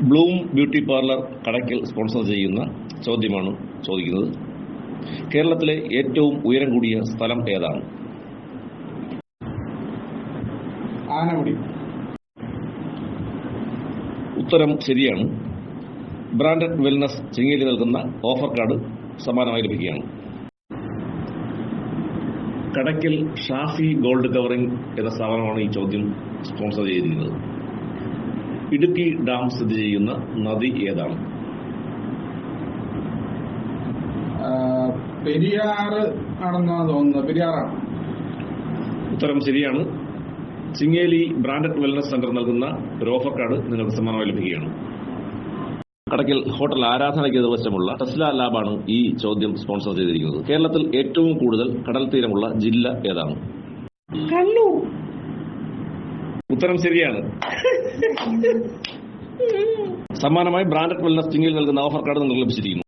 Bloom beauty parlour Kadakkal sponsor ചെയ്യുന്ന ചോദ്യമാണ് ചോദിക്കുന്നത്. കേരളത്തിലെ ഏറ്റവും ഉയരം കൂടിയ സ്ഥലം ഏതാണ്? ആനമുടി. ഉത്തരം ശരിയാണ്. ബ്രാൻഡഡ് വെൽനസ് ചിങ്ങേലി നൽകുന്ന ഓഫർ കാർഡ് സമ്മാനമായി ലഭിക്കുകയാണ്. കടയ്ക്കൽ ഷാഫി ഗോൾഡ് കവറിംഗ് എന്ന സ്ഥാപനമാണ് ഈ ചോദ്യം സ്പോൺസർ ചെയ്തിരിക്കുന്നത്. ഇടുക്കി ഡാം സ്ഥിതി ചെയ്യുന്ന നദി ഏതാണ്? പെരിയാറ് ആണെന്നാണ് തോന്നുന്നത്. പെരിയാറാണ്. ഉത്തരം ശരിയാണ്. ചിങ്ങേലി ബ്രാൻഡഡ് വെൽനസ് സെന്റർ നൽകുന്ന ഒരു ഓഫർ കാർഡ് നിങ്ങൾക്ക് സമ്മാനമായി ലഭിക്കുകയാണ്. കടയ്ക്കൽ ഹോട്ടൽ ആരാധനയ്ക്ക് നിർവശമുള്ള ടെസ്ല ലാബാണ് ഈ ചോദ്യം സ്പോൺസർ ചെയ്തിരിക്കുന്നത്. കേരളത്തിൽ ഏറ്റവും കൂടുതൽ കടൽ തീരമുള്ള ജില്ല ഏതാണ്? കണ്ണൂർ. ഉത്തരം ശരിയാണ്. സമ്മാനമായി ബ്രാൻഡഡ് വെൽനസ് ചിങ്ങേലി നൽകുന്ന ഓഫർ കാർഡ് നിങ്ങൾക്ക് ലഭിച്ചിരിക്കുന്നു.